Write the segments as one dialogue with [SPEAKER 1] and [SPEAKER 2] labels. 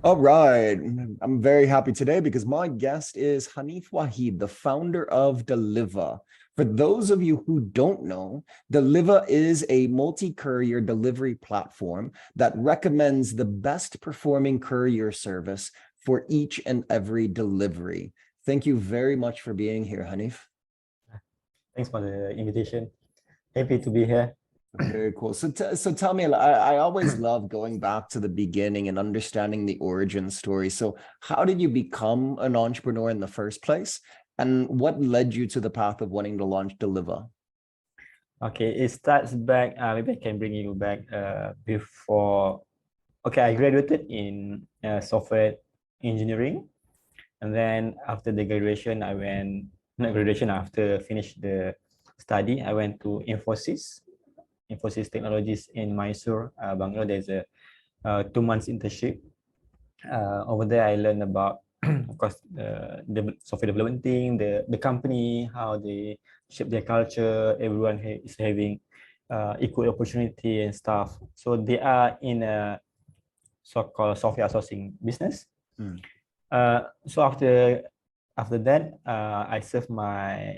[SPEAKER 1] All right. I'm very happy today because my guest is Hanif Wahid, the founder of Delyva. For those of you who don't know, Delyva is a multi-courier delivery platform that recommends the best performing courier service for each and every delivery. Thank you very much for being here, Hanif.
[SPEAKER 2] Thanks for the invitation. Happy to be here.
[SPEAKER 1] Very cool. So tell me, I always love going back to the beginning and understanding the origin story. So how did you become an entrepreneur in the first place? And what led you to the path of wanting to launch Delyva?
[SPEAKER 2] Okay, it starts back, maybe I can bring you back before. Okay, I graduated in software engineering. And then after the graduation, not graduation, after finish the study, I went to Infosys Technologies in Mysore, Bangalore. There's a 2 months internship. Over there, I learned about, of course, the software development thing, the company, how they shape their culture. Everyone is having equal opportunity and stuff. So they are in a so-called software outsourcing business. So after that, I served my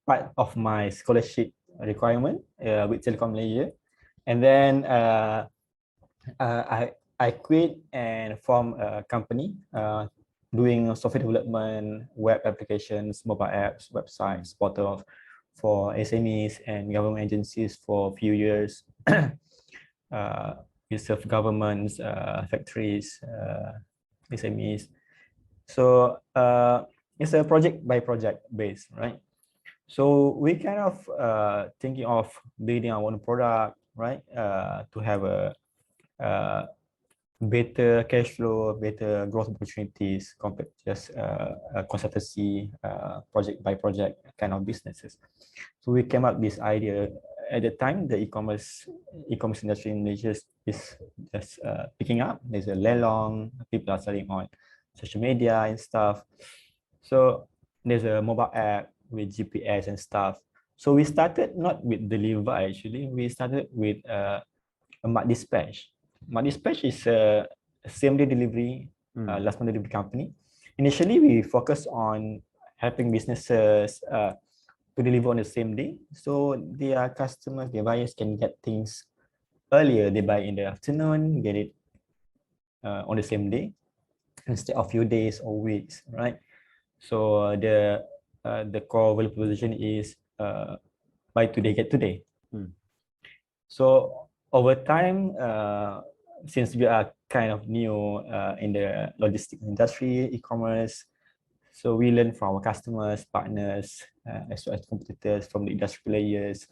[SPEAKER 2] part of my scholarship requirement with Telecom Malaysia, and then I quit and formed a company doing software development, web applications, mobile apps, websites, portals for SMEs and government agencies for a few years. We serve governments, factories, SMEs. So it's a project by project base, right? So we kind of thinking of building our own product, right? To have a better cash flow, better growth opportunities compared to just a consultancy, project by project kind of businesses. So we came up with this idea. At the time, the e-commerce industry in Malaysia is just picking up. There's a lelong, people are selling on social media and stuff. So there's a mobile app with GPS and stuff. So we started not with Delyva actually. We started with a Mat Dispatch. Mat Dispatch is a same-day delivery, last mile delivery company. Initially, we focused on helping businesses to deliver on the same day. So their customers, their buyers can get things earlier. They buy in the afternoon, get it on the same day instead of few days or weeks, right? So the core value proposition is buy today, get today. So over time, since we are kind of new in the logistics industry, e-commerce, so we learn from our customers, partners, as well as competitors, from the industry players.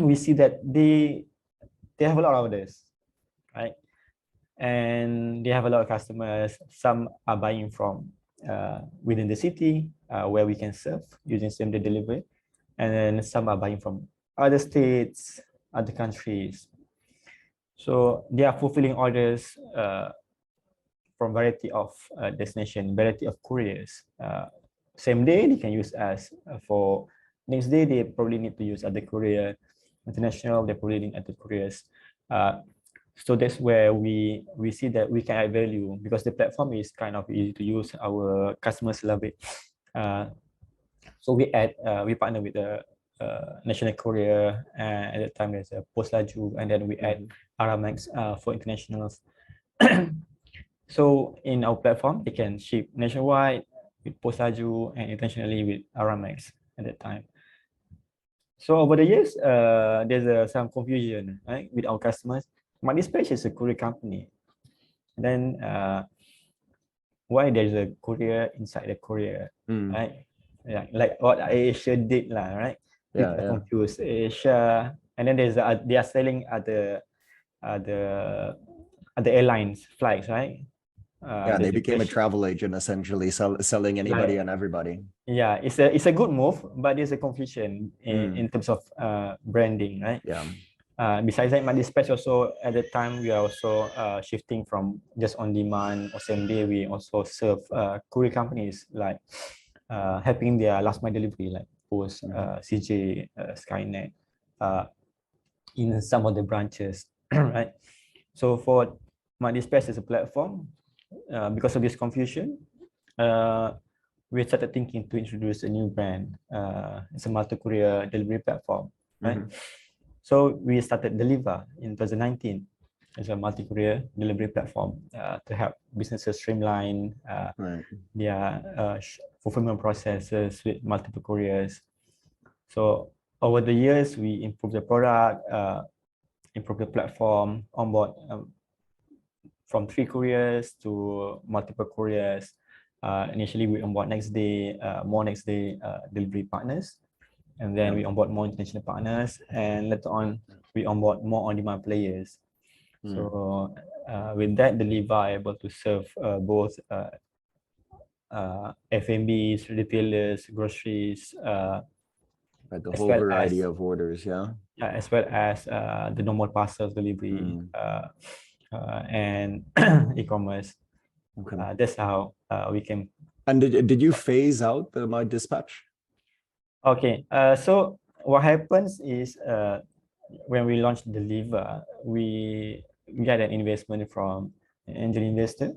[SPEAKER 2] We see that they have a lot of this, right? And they have a lot of customers. Some are buying from within the city where we can serve using same-day delivery, and then some are buying from other states, other countries. So they are fulfilling orders from variety of destination, variety of couriers. Same day they can use us. For next day they probably need to use other courier. International, they probably need other couriers. So that's where we see that we can add value because the platform is kind of easy to use. Our customers love it. So we partner with the national courier, and at the time there's a Post Laju, and then we add Aramex for internationals. So in our platform, they can ship nationwide with Post Laju and internationally with Aramex at that time. So over the years, there's some confusion, right, with our customers. Mat Dispatch is a courier company. Then why there's a courier inside the courier, right? Yeah, like what Asia did, right? People are confused. Asia, and then they are selling at the airlines flights, right?
[SPEAKER 1] They became a travel agent essentially, selling anybody and everybody.
[SPEAKER 2] Yeah, it's a good move, but there's a confusion in terms of branding, right?
[SPEAKER 1] Yeah.
[SPEAKER 2] Besides that, Mat Dispatch also at the time we are also shifting from just on demand or same day. We also serve courier companies like helping their last mile delivery like Post, CJ, Skynet in some of the branches, right? So for multi-space as a platform, because of this confusion, we started thinking to introduce a new brand. It's a multi-courier delivery platform, right? So we started Delyva in 2019 as a multi-courier delivery platform to help businesses streamline their fulfillment processes with multiple couriers. So over the years, we improved the product, improved the platform, onboard from 3 couriers to multiple couriers. Initially, we onboard next day delivery partners, and then we onboard more international partners, and later on, we onboard more on-demand players. So with that, Delyva are able to serve both F&Bs, retailers, groceries,
[SPEAKER 1] the whole variety of orders,
[SPEAKER 2] as well as the normal parcels delivery and e-commerce. That's how we can.
[SPEAKER 1] And did you phase out the My Dispatch?
[SPEAKER 2] Okay, so what happens is when we launched Delyva, we get an investment from an angel investor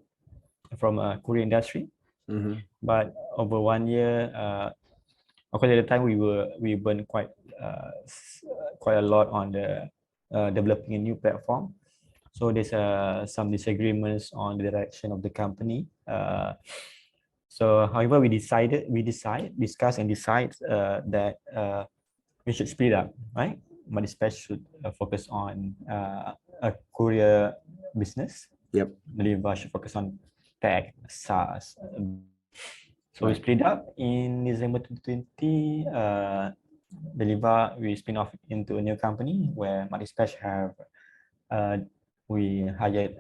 [SPEAKER 2] from a courier industry. But over 1 year, of course, at the time we burned quite a lot on the developing a new platform. So there's some disagreements on the direction of the company. So, however, we discuss and decide that we should split up, right? Multi-space should focus on a courier business. Delyva should focus on tech, SaaS. So we split up in December 2020. Delyva, we spin off into a new company where multi-space have we hired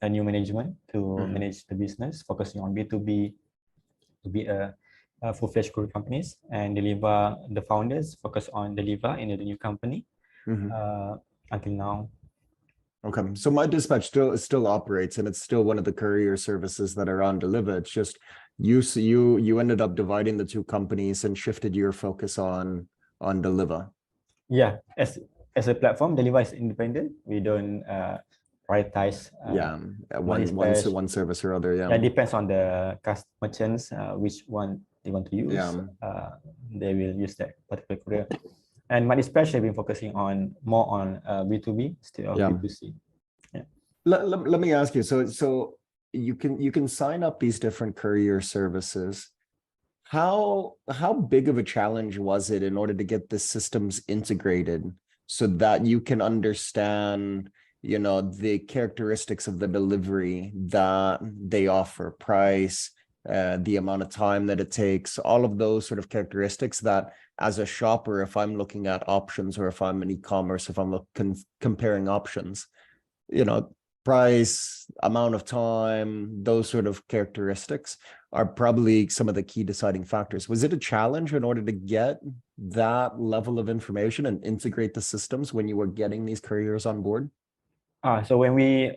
[SPEAKER 2] a new management to manage the business, focusing on B2B to be a full-fledged courier companies, and Delyva, the founders focus on Delyva in the new company until now.
[SPEAKER 1] Okay, so My Dispatch still operates, and it's still one of the courier services that are on Delyva. It's just you ended up dividing the two companies and shifted your focus on Delyva.
[SPEAKER 2] Yeah, as a platform, Delyva is independent. We don't prioritize
[SPEAKER 1] one service or other.
[SPEAKER 2] That depends on the merchants which one they want to use. They will use that particular courier. And multi-space have been focusing more on B2B instead of B2C.
[SPEAKER 1] Let me ask you. So you can sign up these different courier services. How big of a challenge was it in order to get the systems integrated so that you can understand, the characteristics of the delivery that they offer, price, the amount of time that it takes, all of those sort of characteristics that as a shopper, if I'm looking at options, or if I'm in e-commerce, if I'm comparing options, price, amount of time, those sort of characteristics are probably some of the key deciding factors. Was it a challenge in order to get that level of information and integrate the systems when you were getting these couriers on board?
[SPEAKER 2] So when we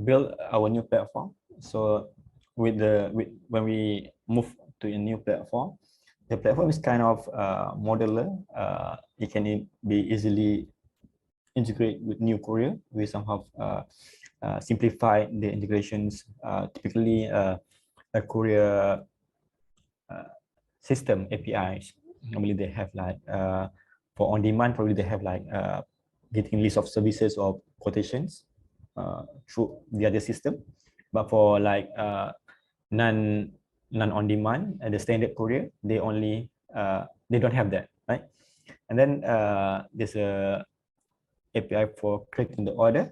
[SPEAKER 2] build our new platform, so when we move to a new platform, the platform is kind of modular. It can be easily integrated with new courier. We somehow simplify the integrations. Typically, a courier system APIs. Normally, they have like for on-demand. Probably they have like getting list of services or quotations through the other system. But for like non-on-demand and the standard courier, they don't have that, right? And then there's a API for creating the order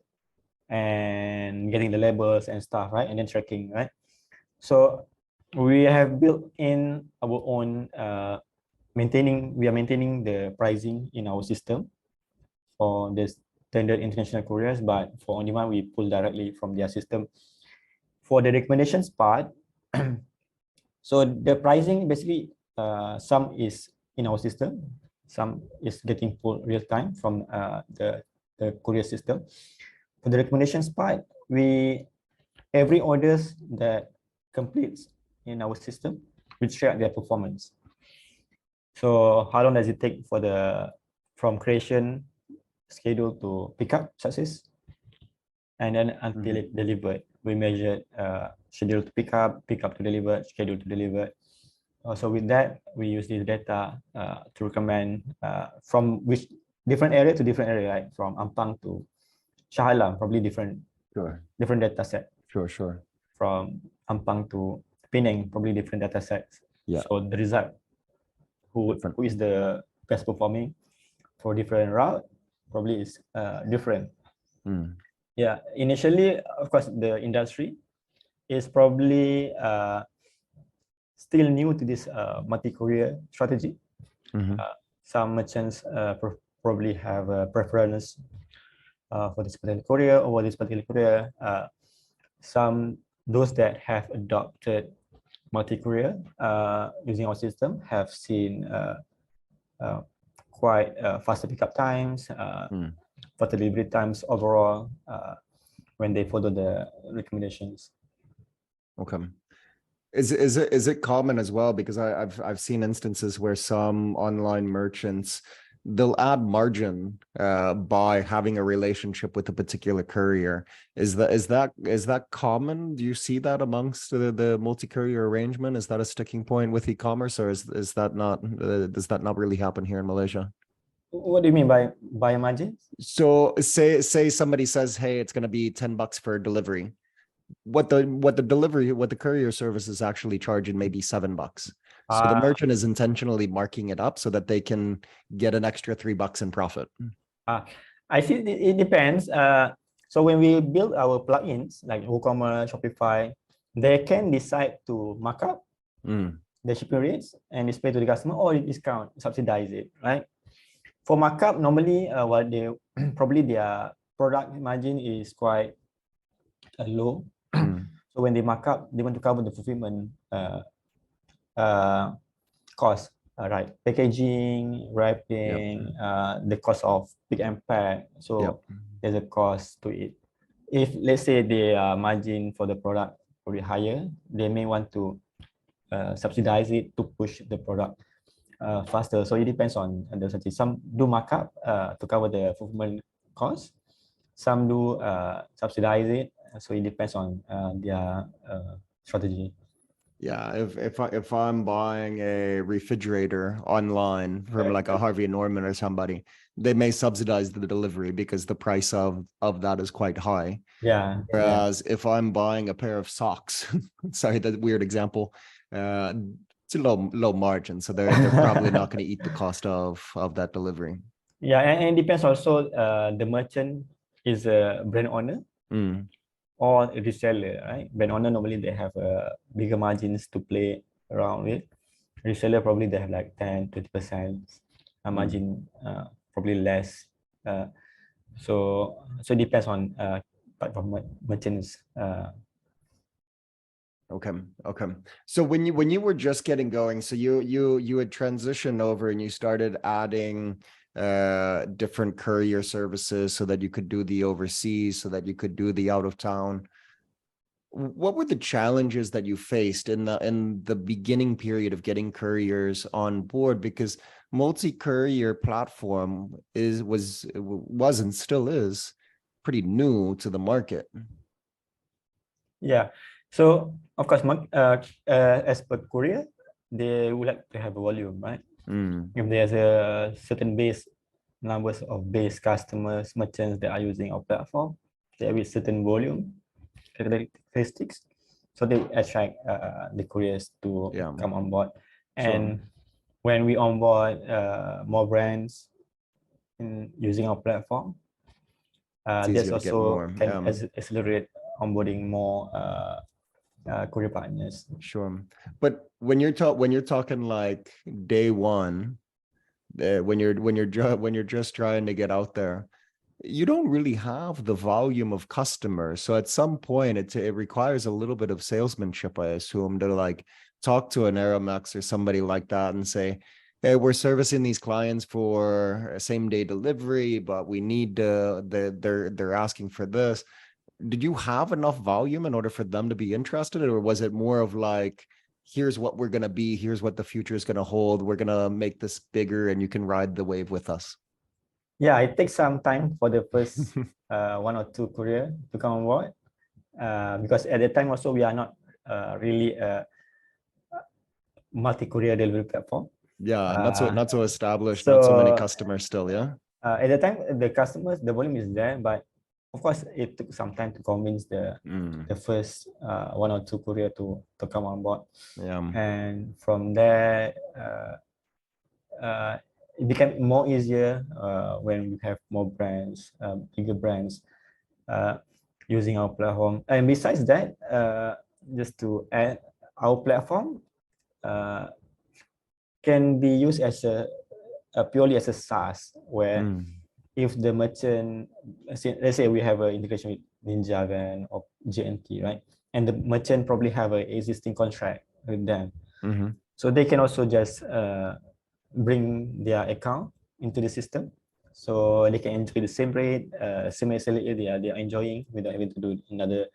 [SPEAKER 2] and getting the labels and stuff, right? And then tracking, right? So we have built in our own we are maintaining the pricing in our system for the standard international couriers, but for on-demand, we pull directly from their system. For the recommendations part, so the pricing basically some is in our system, some is getting pulled real time from the courier system. For the recommendations part, every orders that completes in our system, we track their performance. So how long does it take from creation schedule to pick up success, and then until it delivered, we measured schedule to pick up to deliver, schedule to deliver. Also with that, we use this data to recommend from which different area to different area, right? From Ampang to Shah Alam, probably different data set.
[SPEAKER 1] Sure.
[SPEAKER 2] From Ampang to Penang, probably different data sets.
[SPEAKER 1] Yeah.
[SPEAKER 2] So the result, who is the best performing for different route, probably is different. Yeah, initially, of course, the industry is probably still new to this multi-courier strategy. Some merchants probably have a preference for this particular courier over this particular courier. Some, those that have adopted multi-courier using our system have seen quite faster pickup times, faster delivery times overall when they follow the recommendations.
[SPEAKER 1] Okay. Is it common as well? Because I've seen instances where some online merchants, they'll add margin by having a relationship with a particular courier. Is that common? Do you see that amongst the multi-courier arrangement? Is that a sticking point with e-commerce, or is that not does that not really happen here in Malaysia?
[SPEAKER 2] What do you mean by a margin?
[SPEAKER 1] So say somebody says, hey, it's going to be $10 for delivery. What the courier service is actually charging maybe $7. So the merchant is intentionally marking it up so that they can get an extra $3 in profit.
[SPEAKER 2] I think it depends. So when we build our plugins like WooCommerce, Shopify, they can decide to mark up the shipping rates and display to the customer, or discount, subsidize it, right? For markup, normally what they probably their product margin is quite low. So when they mark up, they want to cover the fulfillment cost, right? Packaging, wrapping, the cost of pick and pack. So there's a cost to it. If let's say their margin for the product probably higher, they may want to subsidize it to push the product faster. So it depends on the strategy. Some do markup to cover the fulfillment cost. Some do subsidize it. So it depends on their strategy.
[SPEAKER 1] Yeah, if I'm buying a refrigerator online from like a Harvey Norman or somebody, they may subsidize the delivery because the price of that is quite high.
[SPEAKER 2] Yeah.
[SPEAKER 1] Whereas if I'm buying a pair of socks, sorry, that weird example, it's a low margin, so they're probably not going to eat the cost of that delivery.
[SPEAKER 2] Yeah, and it depends also. The merchant is a brand owner or a reseller, right? Brand owner normally they have bigger margins to play around with. Reseller probably they have like 10-20% margin, probably less. So it depends on type of merchants.
[SPEAKER 1] Okay. So when you were just getting going, so you had transitioned over and you started adding different courier services so that you could do the overseas, so that you could do the out of town. What were the challenges that you faced in the beginning period of getting couriers on board? Because multi-courier platform was and still is pretty new to the market.
[SPEAKER 2] Yeah. So of course, as per courier, they would like to have a volume, right? If there's a certain numbers of base customers, merchants that are using our platform, there will be certain volume characteristics, so they attract the couriers to come on board. And when we onboard more brands in using our platform, this also can accelerate onboarding more courier partners.
[SPEAKER 1] Sure, but when you're talking like day one, when you're just trying to get out there, you don't really have the volume of customers. So at some point, it requires a little bit of salesmanship, I assume, to like talk to an Aramex or somebody like that and say, hey, we're servicing these clients for same day delivery, but we need they're asking for this. Did you have enough volume in order for them to be interested, or was it more of like, here's what we're going to be, here's what the future is going to hold, we're going to make this bigger and you can ride the wave with us?
[SPEAKER 2] Yeah, it takes some time for the first one or two courier to come on board, because at the time also we are not really a multi-courier delivery platform.
[SPEAKER 1] Yeah,
[SPEAKER 2] Uh,
[SPEAKER 1] not so established, not so many
[SPEAKER 2] so
[SPEAKER 1] customers still, yeah.
[SPEAKER 2] at the time, the customers, the volume is there, but of course, it took some time to convince
[SPEAKER 1] Mm,
[SPEAKER 2] the first one or two courier to come on board,
[SPEAKER 1] yeah.
[SPEAKER 2] and from there, it became more easier when we have more brands, bigger brands using our platform. And besides that, just to add, our platform uh, can be used as a purely as a SaaS, where
[SPEAKER 1] Mm,
[SPEAKER 2] if the merchant, let's say we have an integration with Ninjavan or JNT, right? And the merchant probably have an existing contract with them.
[SPEAKER 1] mm-hmm.
[SPEAKER 2] So they can also just bring their account into the system. So they can enjoy the same rate, same SLA they are enjoying without having to do another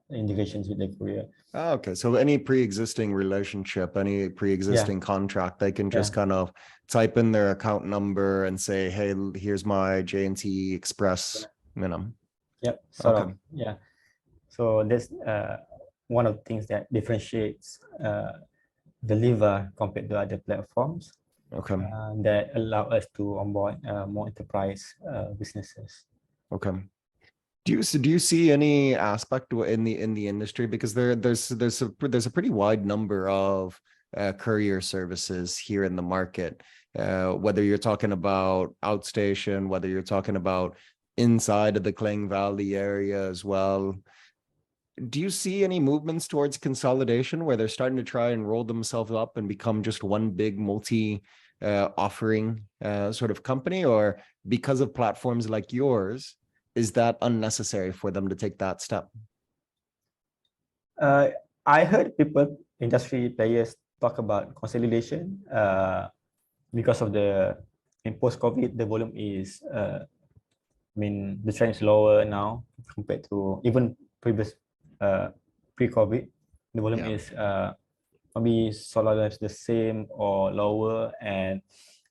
[SPEAKER 2] integrations with the courier.
[SPEAKER 1] Oh, okay, so any pre-existing relationship, any
[SPEAKER 2] Yeah,
[SPEAKER 1] pre-existing contract, they can
[SPEAKER 2] yeah,
[SPEAKER 1] just kind of type in their account number and say, "Hey, here's my J&T Express," you know.
[SPEAKER 2] yep, sort
[SPEAKER 1] Okay,
[SPEAKER 2] of, yeah. So that's one of the things that differentiates Delyva compared to other platforms
[SPEAKER 1] okay,
[SPEAKER 2] that allow us to onboard more enterprise businesses.
[SPEAKER 1] okay. Do you see any aspect in the industry, because there's a pretty wide number of courier services here in the market, whether you're talking about outstation, whether you're talking about inside of the Klang Valley area as well. Do you see any movements towards consolidation where they're starting to try and roll themselves up and become just one big multi offering sort of company, or because of platforms like yours, is that unnecessary for them to take that step?
[SPEAKER 2] Uh, I heard people, industry players, talk about consolidation because of in post-COVID, the volume is, the trend is lower now compared to even uh, pre-COVID. The volume
[SPEAKER 1] Yeah.
[SPEAKER 2] is maybe sort of the same or lower, and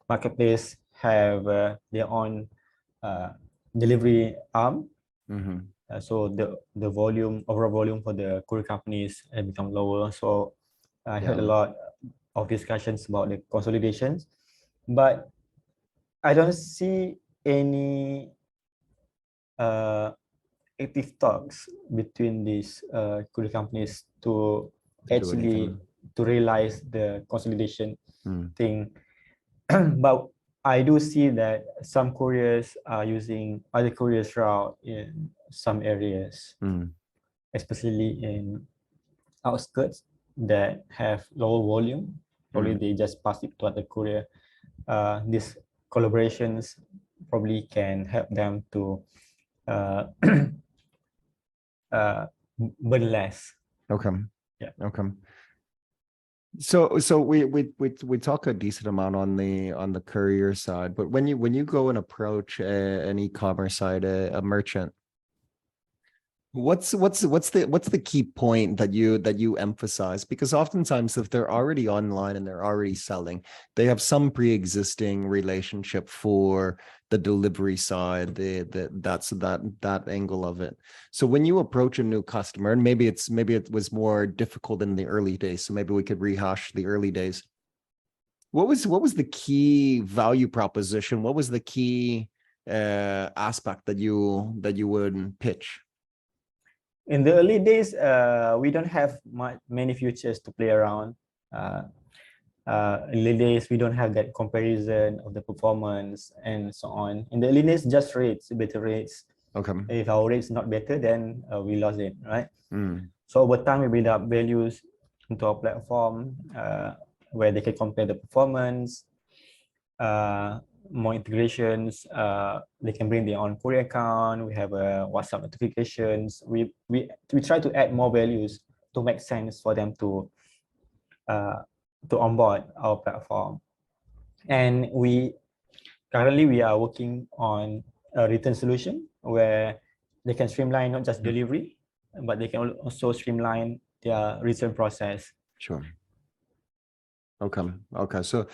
[SPEAKER 2] marketplace have their own uh, delivery arm.
[SPEAKER 1] Mm-hmm.
[SPEAKER 2] So the volume, overall volume for the courier companies have become lower. So I heard
[SPEAKER 1] Yeah.
[SPEAKER 2] a lot of discussions about the consolidations, but I don't see any uh, active talks between these courier companies to
[SPEAKER 1] To do
[SPEAKER 2] actually
[SPEAKER 1] anything.
[SPEAKER 2] to realize the consolidation
[SPEAKER 1] Mm.
[SPEAKER 2] thing. But I do see that some couriers are using other couriers route in some areas,
[SPEAKER 1] Mm.
[SPEAKER 2] especially in outskirts that have lower volume. Probably
[SPEAKER 1] Mm.
[SPEAKER 2] they just pass it to other courier. These collaborations probably can help them to uh, uh, burn less.
[SPEAKER 1] Okay.
[SPEAKER 2] Yeah.
[SPEAKER 1] Okay. So we talk a decent amount on the courier side, but when you go and approach an e-commerce site, a merchant, what's the key point that you emphasize? Because oftentimes, if they're already online and they're already selling, they have some pre-existing relationship for the delivery side, that angle of it. So when you approach a new customer, and maybe it was more difficult in the early days, so maybe we could rehash the early days. What was the key value proposition? What was the key aspect that you would pitch?
[SPEAKER 2] In the early days, we don't have many features to play around. In the early days, we don't have that comparison of the performance and so on. In the early days, just rates, better rates.
[SPEAKER 1] Okay.
[SPEAKER 2] If our rates not better, then we lost it, right?
[SPEAKER 1] Mm.
[SPEAKER 2] So over time, we build up values into our platform where they can compare the performance, more integrations. They can bring their own courier account. We have WhatsApp notifications. We try to add more values to make sense for them uh, to onboard our platform. And currently we are working on a return solution where they can streamline not just delivery, but they can also streamline their return process.
[SPEAKER 1] Sure. Okay. Okay. So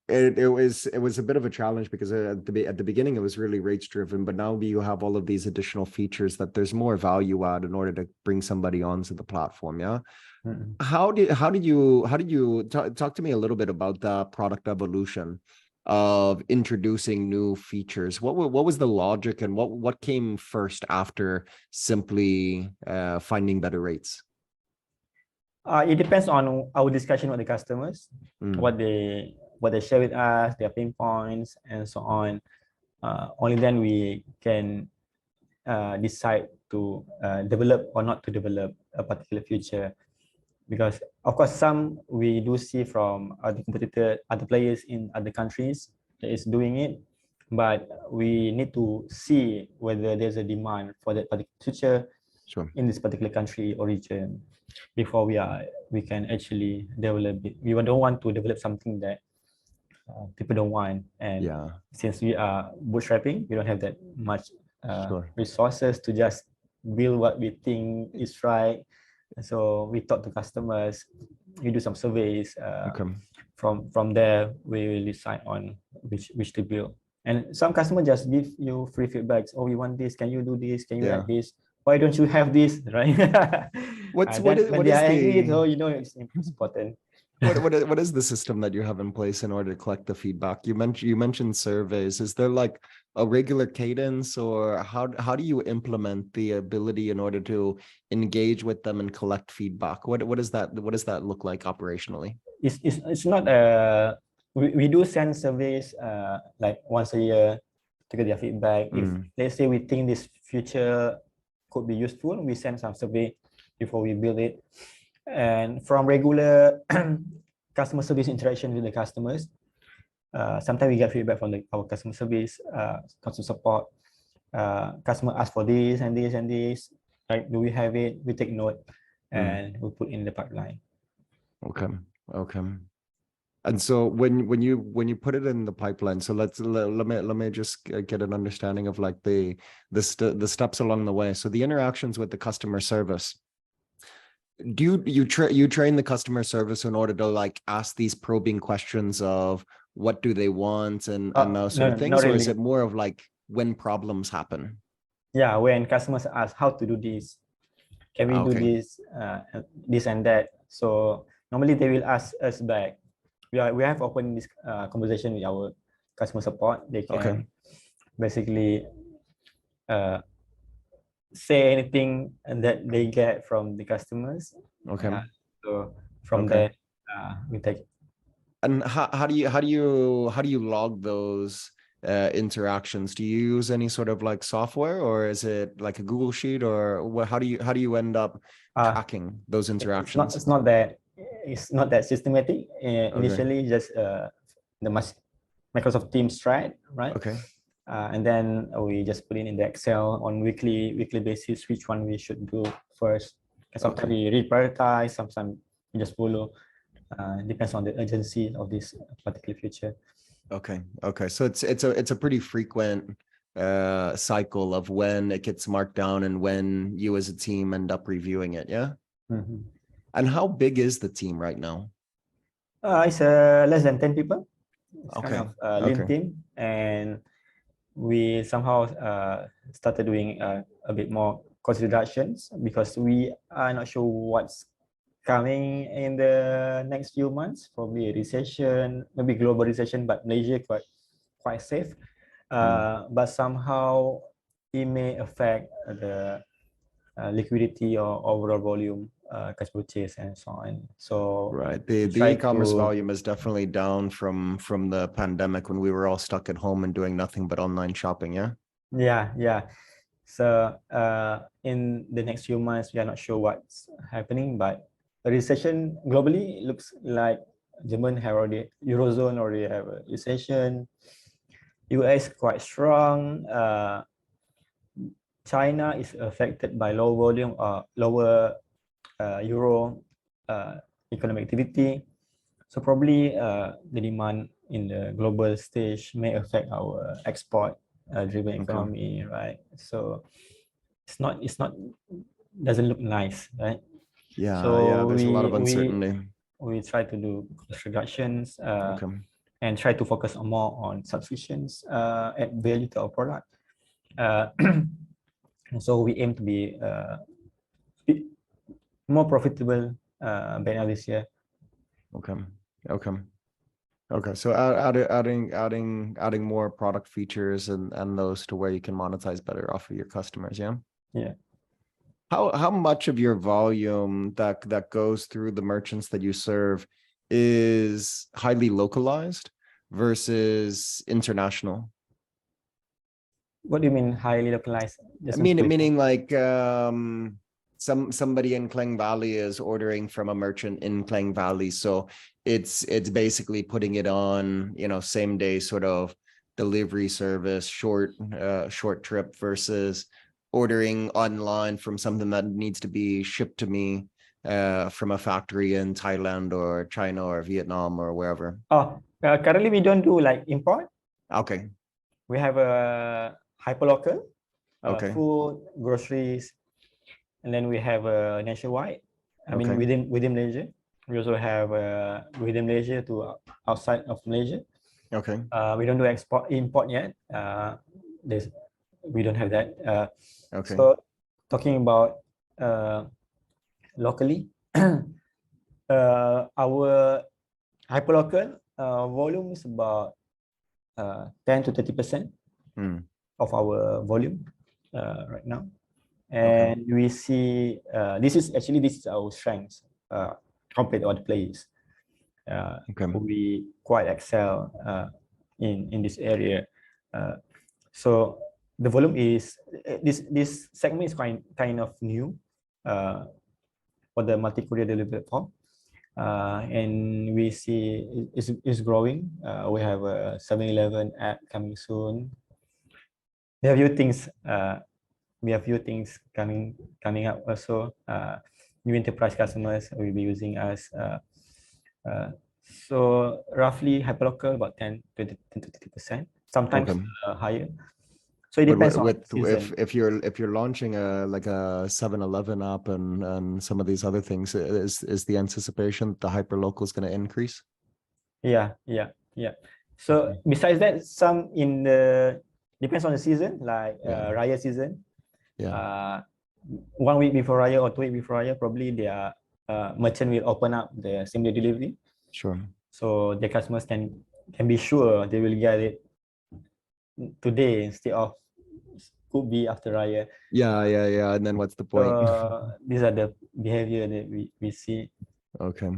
[SPEAKER 1] it was a bit of a challenge because at the beginning it was really rates driven, but now you have all of these additional features that there's more value add in order to bring somebody onto the platform. Yeah.
[SPEAKER 2] Mm-mm.
[SPEAKER 1] How did you talk to me a little bit about the product evolution of introducing new features? What was the logic and what came first after simply finding better rates?
[SPEAKER 2] It depends on our discussion with the customers,
[SPEAKER 1] Mm,
[SPEAKER 2] what they share with us, their pain points, and so on. Only then we can decide to develop or not to develop a particular feature. Because of course, some we do see from other players in other countries that is doing it, but we need to see whether there's a demand for that particular feature
[SPEAKER 1] sure.
[SPEAKER 2] in this particular country or region before we can actually develop it. We don't want to develop something that people don't want, and
[SPEAKER 1] Yeah,
[SPEAKER 2] since we are bootstrapping, we don't have that much
[SPEAKER 1] sure.
[SPEAKER 2] resources to just build what we think is right. So we talk to customers, we do some surveys.
[SPEAKER 1] Okay.
[SPEAKER 2] From there, we will decide on which to build. And some customers just give you free feedbacks. Oh, we want this. Can you do this? Can you
[SPEAKER 1] Yeah.
[SPEAKER 2] add this? Why don't you have this? Right?
[SPEAKER 1] What's what
[SPEAKER 2] Then
[SPEAKER 1] is
[SPEAKER 2] when
[SPEAKER 1] what
[SPEAKER 2] they
[SPEAKER 1] is
[SPEAKER 2] are angry,
[SPEAKER 1] the
[SPEAKER 2] so it's important.
[SPEAKER 1] what is the system that you have in place in order to collect the feedback? You mentioned surveys. Is there like a regular cadence, or how do you implement the ability in order to engage with them and collect feedback? What does that look like operationally?
[SPEAKER 2] It's not we do send surveys like once a year to get their feedback. If
[SPEAKER 1] Mm,
[SPEAKER 2] let's say we think this feature could be useful, we send some survey before we build it. And from regular customer service interaction with the customers, sometimes we get feedback from our customer service, customer support. Customer ask for this and this and this. Like, do we have it? We take note
[SPEAKER 1] mm.
[SPEAKER 2] and we put in the pipeline.
[SPEAKER 1] Okay. Okay. And so when you put it in the pipeline, so let me just get an understanding of like the steps along the way. So the interactions with the customer service. Do you train the customer service in order to like ask these probing questions of what do they want and those sort
[SPEAKER 2] No,
[SPEAKER 1] of things,
[SPEAKER 2] not
[SPEAKER 1] or is
[SPEAKER 2] really.
[SPEAKER 1] it more of like when problems happen?
[SPEAKER 2] Yeah, when customers ask how to do this, can we do
[SPEAKER 1] Okay.
[SPEAKER 2] this and that? So normally they will ask us back. We have open this conversation with our customer support. They
[SPEAKER 1] Okay.
[SPEAKER 2] can basically uh, say anything that they get from the customers.
[SPEAKER 1] Okay.
[SPEAKER 2] So from
[SPEAKER 1] Okay.
[SPEAKER 2] there, we take.
[SPEAKER 1] And how do you log those interactions? Do you use any sort of like software, or is it like a Google Sheet, or what? How do you end up
[SPEAKER 2] Uh,
[SPEAKER 1] tracking those
[SPEAKER 2] it's not
[SPEAKER 1] interactions?
[SPEAKER 2] it's not that it's not that systematic.
[SPEAKER 1] Okay.
[SPEAKER 2] Initially, just the Microsoft Teams thread, right?
[SPEAKER 1] Okay.
[SPEAKER 2] And then we just put it in the Excel on weekly basis which one we should do first. And sometimes
[SPEAKER 1] Okay.
[SPEAKER 2] we reprioritize, sometimes we just follow. Depends on the urgency of this particular feature.
[SPEAKER 1] Okay. Okay. So it's a pretty frequent cycle of when it gets marked down and when you as a team end up reviewing it. Yeah.
[SPEAKER 2] Mhm.
[SPEAKER 1] And how big is the team right now?
[SPEAKER 2] It's less than 10 people. It's kind
[SPEAKER 1] Okay.
[SPEAKER 2] of a lean
[SPEAKER 1] Okay.
[SPEAKER 2] team, and we somehow started doing a bit more cost reductions because we are not sure what's coming in the next few months. Probably a recession, maybe global recession, but Malaysia quite safe.
[SPEAKER 1] Mm.
[SPEAKER 2] But somehow it may affect the liquidity or overall volume, cash purchase, and so on. So
[SPEAKER 1] Right. The
[SPEAKER 2] we
[SPEAKER 1] the
[SPEAKER 2] try
[SPEAKER 1] e-commerce
[SPEAKER 2] to,
[SPEAKER 1] volume is definitely down from the pandemic when we were all stuck at home and doing nothing but online shopping. Yeah.
[SPEAKER 2] yeah. So in the next few months, we are not sure what's happening, but a recession globally looks like German have already, Eurozone already have a recession. US quite strong. China is affected by low volume or lower euro economic activity. So probably the demand in the global stage may affect our export driven
[SPEAKER 1] Okay.
[SPEAKER 2] economy, right? So it's not doesn't look nice, right?
[SPEAKER 1] Yeah. Yeah.
[SPEAKER 2] So
[SPEAKER 1] There's a lot of uncertainty.
[SPEAKER 2] we try to do cost reductions
[SPEAKER 1] Okay.
[SPEAKER 2] and try to focus more on subscriptions, add value to our product. So we aim to be more profitable by end of this year.
[SPEAKER 1] Okay. Okay. Okay. So adding more product features and those to where you can monetize better off of your customers. Yeah.
[SPEAKER 2] Yeah.
[SPEAKER 1] How much of your volume that goes through the merchants that you serve is highly localized versus international?
[SPEAKER 2] What do you mean highly localized?
[SPEAKER 1] Meaning like somebody in Klang Valley is ordering from a merchant in Klang Valley, so it's basically putting it on, you know, same day sort of delivery service, short trip versus ordering online from something that needs to be shipped to me from a factory in Thailand or China or Vietnam or wherever.
[SPEAKER 2] Currently we don't do like import.
[SPEAKER 1] Okay.
[SPEAKER 2] We have a hyperlocal,
[SPEAKER 1] Okay.
[SPEAKER 2] food, groceries, and then we have a nationwide. I mean, within Malaysia. We also have within Malaysia to outside of Malaysia.
[SPEAKER 1] Okay.
[SPEAKER 2] We don't do import yet. We don't have that.
[SPEAKER 1] Okay.
[SPEAKER 2] So talking about locally, our hyperlocal volume is about 10 to 30% of our volume right now. And we see this is our strength compared to other players. We quite excel in this area. So the volume is this segment is kind of new for the multi-courier delivery platform. And we see it's growing. We have a 7-Eleven app coming soon. We have few things coming up also. New enterprise customers will be using us. So roughly hyperlocal about 10 to 30%, sometimes higher. So it depends on season.
[SPEAKER 1] If you're launching like a 7-Eleven app and some of these other things, is the anticipation the hyperlocal is going to increase?
[SPEAKER 2] Yeah. So besides that, some in the depends on the season, like Raya season.
[SPEAKER 1] Yeah.
[SPEAKER 2] 1 week before Raya or 2 weeks before Raya, probably their merchant will open up the same-day delivery.
[SPEAKER 1] Sure.
[SPEAKER 2] So the customers can be sure they will get it today instead of could be after Raya.
[SPEAKER 1] Yeah. And then what's the point?
[SPEAKER 2] These are the behavior that we see.
[SPEAKER 1] Okay.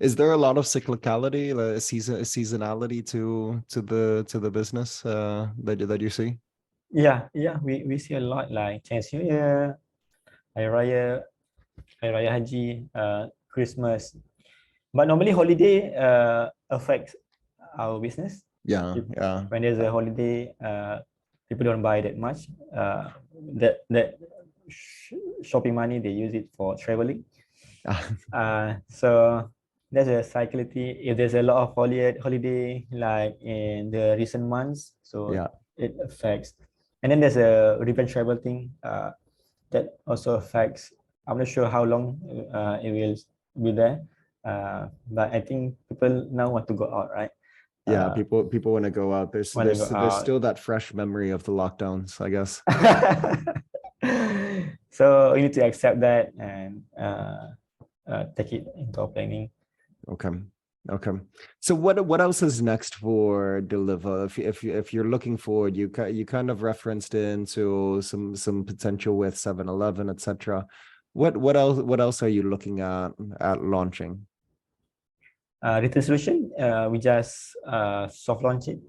[SPEAKER 1] Is there a lot of cyclicality, seasonality to the business that you see?
[SPEAKER 2] Yeah. We see a lot like Chinese New Year, Hari Raya Haji, Christmas. But normally holiday affects our business.
[SPEAKER 1] Yeah.
[SPEAKER 2] When there's a holiday, people don't buy that much. That shopping money, they use it for traveling. So there's a cyclicality. If there's a lot of holiday like in the recent months, so it affects. And then there's a revenge travel thing that also affects. I'm not sure how long it will be there, but I think people now want to go out, right?
[SPEAKER 1] Yeah, people want to go out. There's still that fresh memory of the lockdowns, I guess.
[SPEAKER 2] So we need to accept that and take it into our planning.
[SPEAKER 1] Okay. So what else is next for Delyva? If you're looking forward, you kind of referenced into some potential with 7-Eleven, etc. What else are you looking at launching?
[SPEAKER 2] Retail solution, we just soft launch it.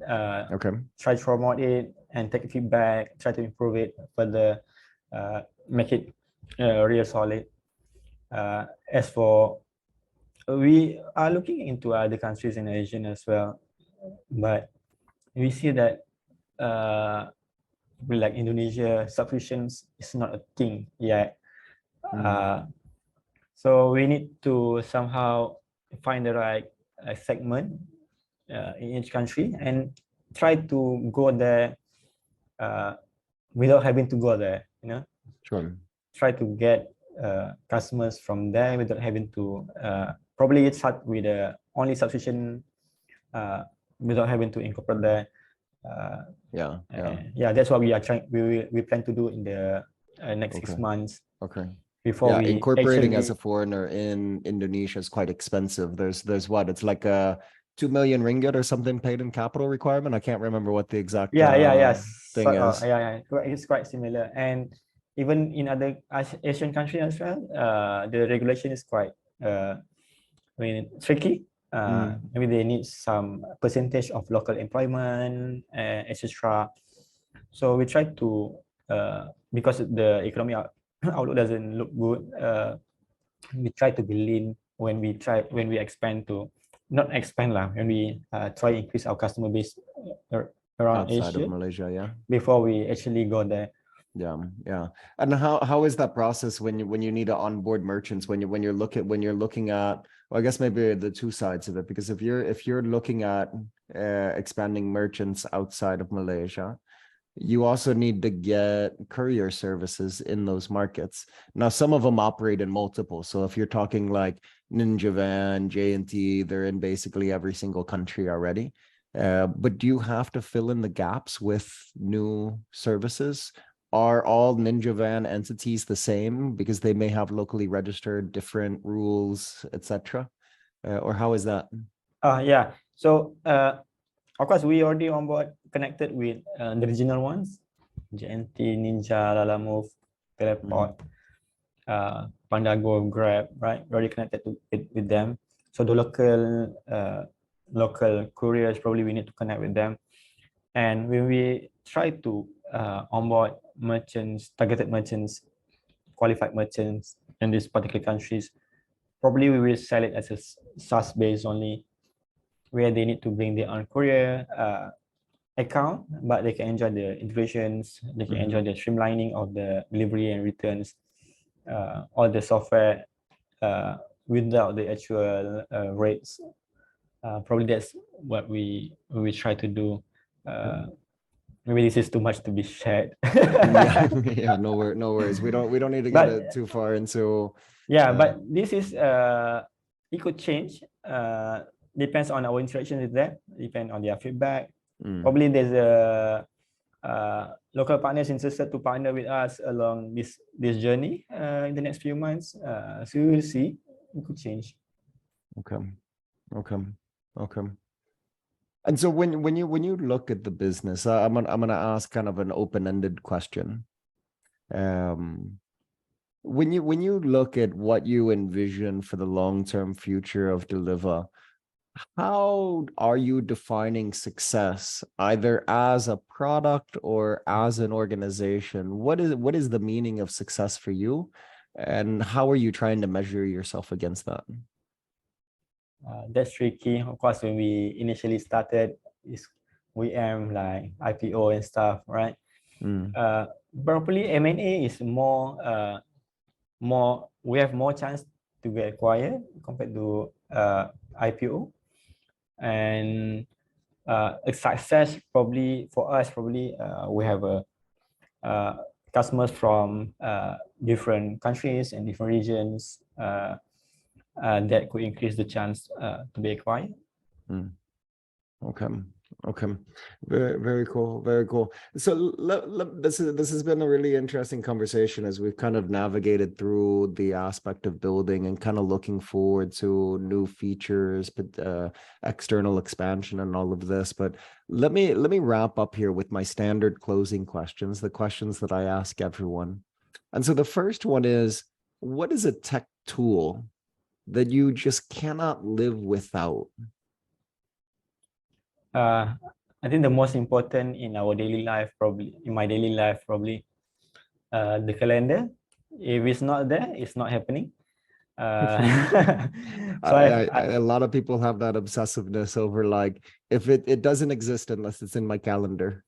[SPEAKER 2] Try to promote it and take feedback. Try to improve it further, make it real solid. As for we are looking into other countries in Asia as well, but we see that like Indonesia, subscriptions is not a thing yet. So we need to somehow find the right segment in each country and try to go there without having to go there.
[SPEAKER 1] Sure.
[SPEAKER 2] Try to get customers from there without having to probably start with the only subscription without having to incorporate there. Yeah, that's what we are trying. We plan to do in the next 6 months.
[SPEAKER 1] Okay.
[SPEAKER 2] Before we
[SPEAKER 1] incorporating
[SPEAKER 2] actually,
[SPEAKER 1] as a foreigner in Indonesia is quite expensive. There's what? It's like a 2 million ringgit or something paid in capital requirement. I can't remember what the exact
[SPEAKER 2] yeah,
[SPEAKER 1] thing is.
[SPEAKER 2] it's quite similar. And even in other Asian countries as well, the regulation is quite tricky. Maybe they need some percentage of local employment, etc. So we try to, because the economy outlook doesn't look good, we try to be lean when we expand to, not expand lah, when we try increase our customer base around
[SPEAKER 1] Outside
[SPEAKER 2] Asia
[SPEAKER 1] of Malaysia,
[SPEAKER 2] before we actually go there.
[SPEAKER 1] Yeah. And how is that process when you need to onboard merchants, when you're looking at, well, I guess maybe the two sides of it, because if you're looking at expanding merchants outside of Malaysia, you also need to get courier services in those markets. Now, some of them operate in multiple. So if you're talking like Ninja Van, J&T, they're in basically every single country already. But do you have to fill in the gaps with new services? Are all Ninja Van entities the same because they may have locally registered different rules, etc.? Or how is that?
[SPEAKER 2] Yeah. So of course, we already on board connected with the regional ones, JNT, Ninja, Lalamove, Teleport, Pandago, Grab, right? Already connected with them. So the local couriers, probably we need to connect with them. And when we try to onboard merchants, targeted merchants, qualified merchants in these particular countries, probably we will sell it as a SaaS base only, where they need to bring their own courier account, but they can enjoy the integrations, they can enjoy the streamlining of the delivery and returns, all the software without the actual rates. Probably that's what we try to do. Maybe this is too much to be shared.
[SPEAKER 1] yeah, no worries. We don't need to get it too far into.
[SPEAKER 2] Yeah, but this is it could change. Depends on our interaction with them. Depend on their feedback. Probably there's a local partners interested to partner with us along this journey in the next few months. So we will see. It could change.
[SPEAKER 1] Okay. And so when you look at the business, I'm gonna ask kind of an open-ended question. When you look at what you envision for the long-term future of Delyva, how are you defining success, either as a product or as an organization? What is the meaning of success for you, and how are you trying to measure yourself against that?
[SPEAKER 2] That's tricky. Of course, when we initially started, we aim like IPO and stuff, right? Probably M&A is more. We have more chance to get acquired compared to IPO, and a success probably for us. Probably we have customers from different countries and different regions. That could increase the chance to be acquired.
[SPEAKER 1] Okay. Very cool. So this has been a really interesting conversation as we've kind of navigated through the aspect of building and kind of looking forward to new features, but external expansion and all of this. But let me wrap up here with my standard closing questions, the questions that I ask everyone. And so the first one is, what is a tech tool that you just cannot live without?
[SPEAKER 2] I think the most important in our daily life, probably in my daily life, probably the calendar. If it's not there, it's not happening.
[SPEAKER 1] So a lot of people have that obsessiveness over like, if it doesn't exist unless it's in my calendar.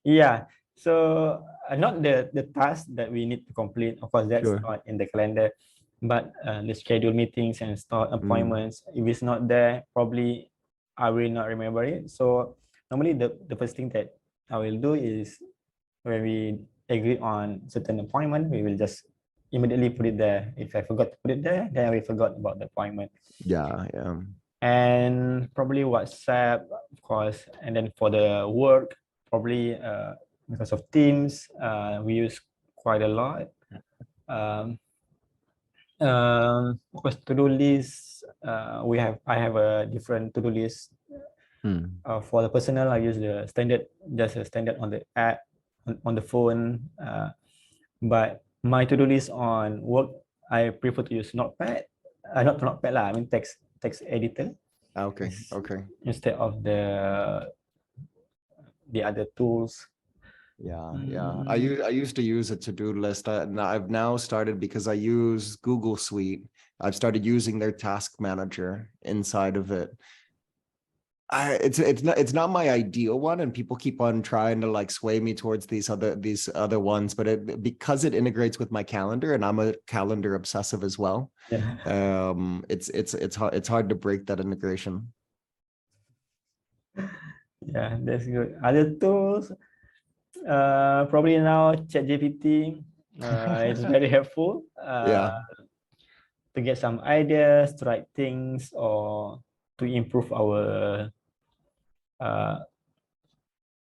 [SPEAKER 2] Yeah. So not the task that we need to complete. Of course, that's not in the calendar, but the scheduled meetings and start appointments. If it's not there, probably I will not remember it. So normally the first thing that I will do is when we agree on certain appointment, we will just immediately put it there. If I forgot to put it there, then I will forgot about the appointment.
[SPEAKER 1] Yeah, yeah.
[SPEAKER 2] And probably WhatsApp, of course. And then for the work, probably because of Teams, we use quite a lot. Of course, to-do list. I have a different to-do list. For the personal, I use the standard, just a standard on the app, on the phone. But my to-do list on work, I prefer to use Notepad. Not Notepad lah. I mean text editor.
[SPEAKER 1] Okay, okay.
[SPEAKER 2] Instead of the other tools.
[SPEAKER 1] Yeah, yeah. I used to use a to-do list. I've now started, because I use Google Suite. I've started using their task manager inside of it. It's not my ideal one, and people keep on trying to like sway me towards these other ones, but because it integrates with my calendar, and I'm a calendar obsessive as well.
[SPEAKER 2] Yeah.
[SPEAKER 1] It's hard to break that integration.
[SPEAKER 2] Yeah, that's good. Other tools, probably now ChatGPT. It's very helpful.
[SPEAKER 1] Yeah.
[SPEAKER 2] To get some ideas, to write things, or to improve our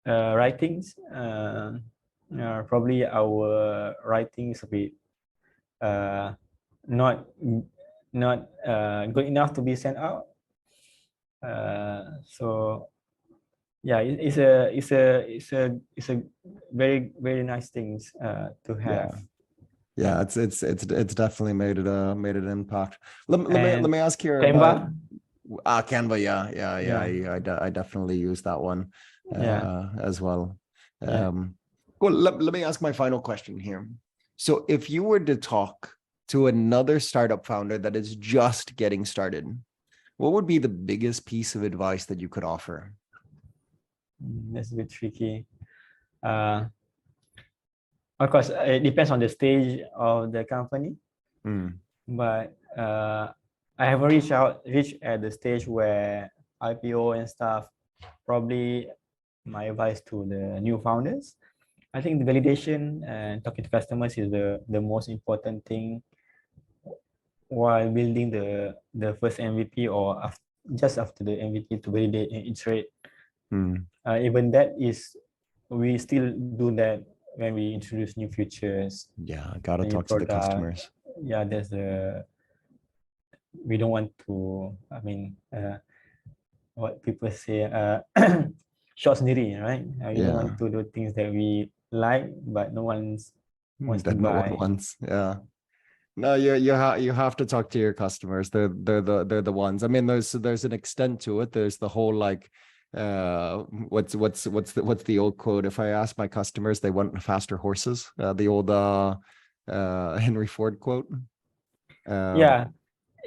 [SPEAKER 2] writings. Probably our writing is a bit not good enough to be sent out. So yeah, it's a very, very nice things to have.
[SPEAKER 1] Yeah, it's definitely made an impact. Let me ask here
[SPEAKER 2] Canva.
[SPEAKER 1] about Canva. Yeah. I definitely use that one as well. Well, let me ask my final question here. So if you were to talk to another startup founder that is just getting started, what would be the biggest piece of advice that you could offer?
[SPEAKER 2] That's a bit tricky. Of course, it depends on the stage of the company. But I have reached at the stage where IPO and stuff. Probably my advice to the new founders, I think the validation and talking to customers is the most important thing while building the first MVP, or just after the MVP, to validate and iterate. Even that is, we still do that when we introduce new features.
[SPEAKER 1] Yeah, gotta talk to the customers.
[SPEAKER 2] Yeah, we don't want to, I mean, what people say, short sendiri, right? We don't want to do things that we like, but no one wants to buy.
[SPEAKER 1] Yeah. No, you have to talk to your customers. They're the ones. I mean, there's an extent to it. There's the whole like, what's the old quote? If I ask my customers, they want faster horses. The old Henry Ford quote.
[SPEAKER 2] Yeah,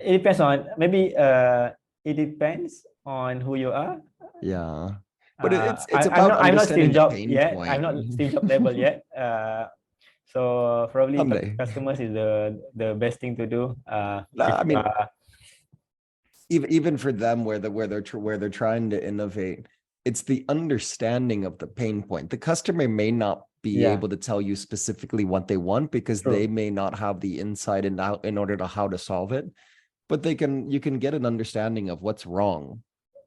[SPEAKER 2] it depends on, maybe it depends on who you are.
[SPEAKER 1] Yeah, but it's about
[SPEAKER 2] I'm not Steve Jobs yet.
[SPEAKER 1] Point.
[SPEAKER 2] I'm not Steve Jobs level yet. So probably
[SPEAKER 1] someday.
[SPEAKER 2] Customers is the best thing to do.
[SPEAKER 1] I mean, even for them, where they're trying to innovate, it's the understanding of the pain point. The customer may not be able to tell you specifically what they want, because they may not have the insight in order to how to solve it, but you can get an understanding of what's wrong.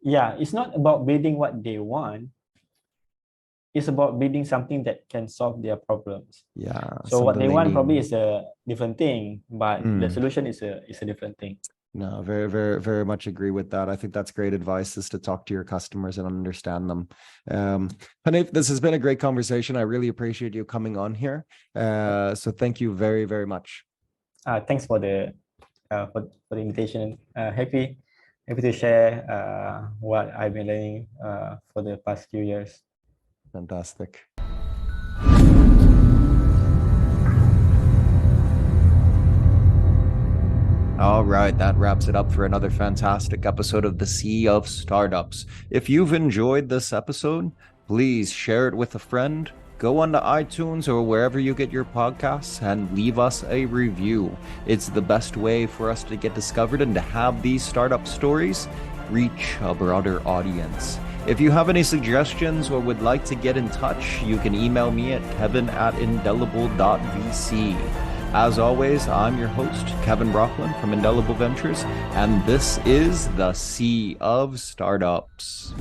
[SPEAKER 1] Yeah,
[SPEAKER 2] it's not about building what they want. It's about building something that can solve their problems.
[SPEAKER 1] Yeah.
[SPEAKER 2] So what they want probably is a different thing, but the solution is a different thing.
[SPEAKER 1] No, very, very, very much agree with that. I think that's great advice, is to talk to your customers and understand them. Hanif, this has been a great conversation. I really appreciate you coming on here. So thank you very, very much.
[SPEAKER 2] Thanks for the invitation. Happy to share what I've been learning for the past few years.
[SPEAKER 1] Fantastic. All right, that wraps it up for another fantastic episode of the Sea of Startups. If you've enjoyed this episode, please share it with a friend. Go onto iTunes or wherever you get your podcasts and leave us a review. It's the best way for us to get discovered and to have these startup stories reach a broader audience. If you have any suggestions or would like to get in touch, you can email me at kevin@indelible.vc. As always, I'm your host, Kevin Brocklin from Indelible Ventures, and this is the Sea of Startups.